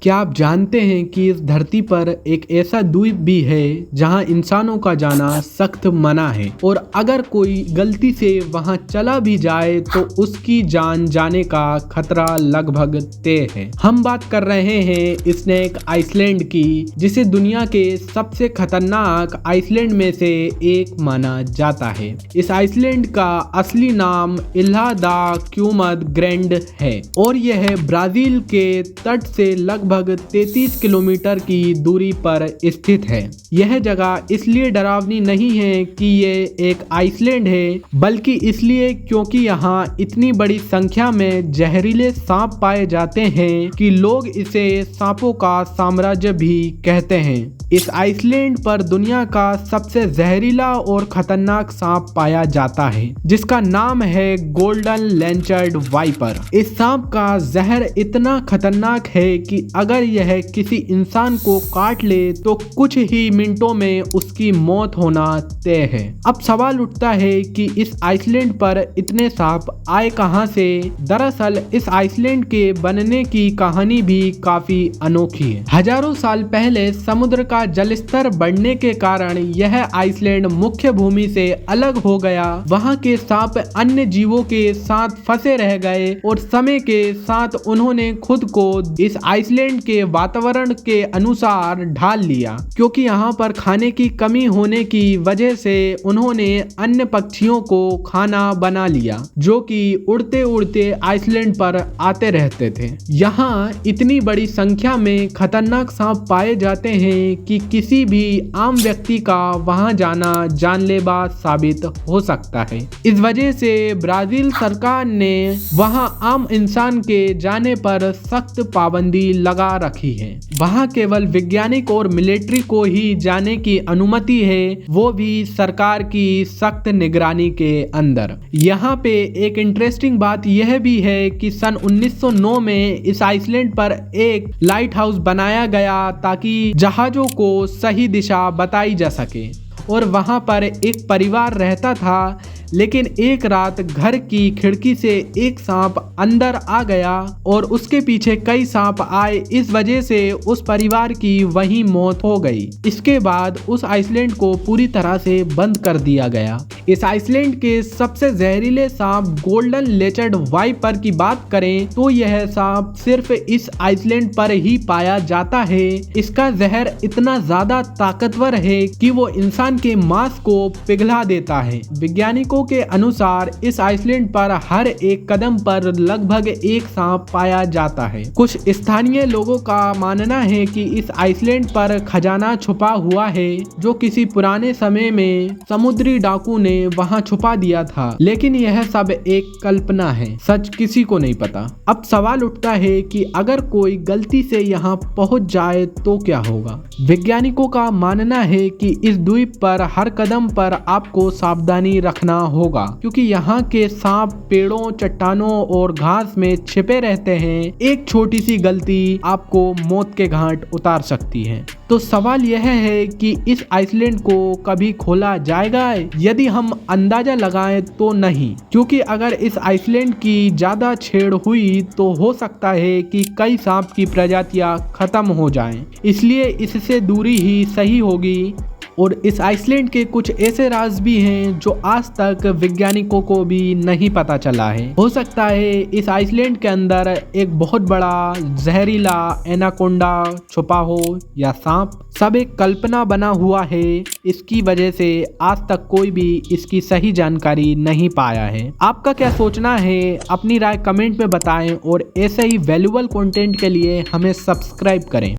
क्या आप जानते हैं कि इस धरती पर एक ऐसा द्वीप भी है जहां इंसानों का जाना सख्त मना है और अगर कोई गलती से वहां चला भी जाए तो उसकी जान जाने का खतरा लगभग तय है। हम बात कर रहे हैं स्नेक आइसलैंड की, जिसे दुनिया के सबसे खतरनाक आइसलैंड में से एक माना जाता है। इस आइसलैंड का असली नाम इल्हा दा क्यूमद ग्रैंड है और यह ब्राजील के तट से लगभग 33 किलोमीटर की दूरी पर स्थित है। यह जगह इसलिए डरावनी नहीं है कि ये एक आइसलैंड है, बल्कि इसलिए क्योंकि यहाँ इतनी बड़ी संख्या में जहरीले सांप पाए जाते हैं कि लोग इसे सांपों का साम्राज्य भी कहते हैं। इस आइसलैंड पर दुनिया का सबसे जहरीला और खतरनाक सांप पाया जाता है, जिसका नाम है गोल्डन लेंचर्ड वाइपर। इस सांप का जहर इतना खतरनाक है कि अगर यह किसी इंसान को काट ले तो कुछ ही मिनटों में उसकी मौत होना तय है। अब सवाल उठता है कि इस आइसलैंड पर इतने सांप आए कहां से। दरअसल इस आइसलैंड के बनने की कहानी भी काफी अनोखी है। हजारों साल पहले समुद्र का जलस्तर बढ़ने के कारण यह आइसलैंड मुख्य भूमि से अलग हो गया। वहां के सांप अन्य जीवों के साथ फंसे रह गए और समय के साथ उन्होंने खुद को इस आइसलैंड के वातावरण के अनुसार ढाल लिया। क्योंकि यहाँ पर खाने की कमी होने की वजह से उन्होंने अन्य पक्षियों को खाना बना लिया, जो कि उड़ते उड़ते आइसलैंड पर आते रहते थे। यहाँ इतनी बड़ी संख्या में खतरनाक सांप पाए जाते हैं कि किसी भी आम व्यक्ति का वहां जाना जानलेवा साबित हो सकता है। इस वजह से ब्राजील सरकार ने वहां आम इंसान के जाने पर सख्त पाबंदी लगा रखी है। वहां केवल वैज्ञानिक और मिलिट्री को ही जाने की अनुमति है, वो भी सरकार की सख्त निगरानी के अंदर। यहाँ पे एक इंटरेस्टिंग बात यह भी है कि सन 1909 में इस आइसलैंड पर एक लाइट हाउस बनाया गया ताकि जहाजों को सही दिशा बताई जा सके और वहां पर एक परिवार रहता था। लेकिन एक रात घर की खिड़की से एक सांप अंदर आ गया और उसके पीछे कई सांप आए। इस वजह से उस परिवार की वहीं मौत हो गई। इसके बाद उस आइसलैंड को पूरी तरह से बंद कर दिया गया। इस आइसलैंड के सबसे जहरीले सांप गोल्डन लेंचर्ड वाइपर की बात करें तो यह सांप सिर्फ इस आइसलैंड पर ही पाया जाता है। इसका जहर इतना ज्यादा ताकतवर है कि वो इंसान के मांस को पिघला देता है। वैज्ञानिकों के अनुसार इस आइसलैंड पर हर एक कदम पर लगभग एक सांप पाया जाता है। कुछ स्थानीय लोगों का मानना है कि इस आइसलैंड पर खजाना छुपा हुआ है, जो किसी पुराने समय में समुद्री डाकू ने वहां छुपा दिया था। लेकिन यह सब एक कल्पना है, सच किसी को नहीं पता। अब सवाल उठता है कि अगर कोई गलती से यहाँ पहुंच जाए तो क्या होगा। वैज्ञानिकों का मानना है कि इस द्वीप पर हर कदम पर आपको सावधानी रखना होगा, क्योंकि यहाँ के सांप पेड़ों, चट्टानों और घास में छिपे रहते हैं। एक छोटी सी गलती आपको मौत के घाट उतार सकती है। तो सवाल यह है कि इस आइसलैंड को कभी खोला जाएगा? यदि हम अंदाजा लगाएं तो नहीं, क्योंकि अगर इस आइसलैंड की ज्यादा छेड़ हुई तो हो सकता है कि कई सांप की प्रजातियां खत्म हो जाएं। इसलिए इससे दूरी ही सही होगी। और इस आइसलैंड के कुछ ऐसे राज भी हैं जो आज तक वैज्ञानिकों को भी नहीं पता चला है। हो सकता है इस आइसलैंड के अंदर एक बहुत बड़ा जहरीला एनाकोंडा छुपा हो या सांप। सब एक कल्पना बना हुआ है। इसकी वजह से आज तक कोई भी इसकी सही जानकारी नहीं पाया है। आपका क्या सोचना है? अपनी राय कमेंट में बताएं और ऐसे ही वैल्यूएबल कंटेंट के लिए हमें सब्सक्राइब करें।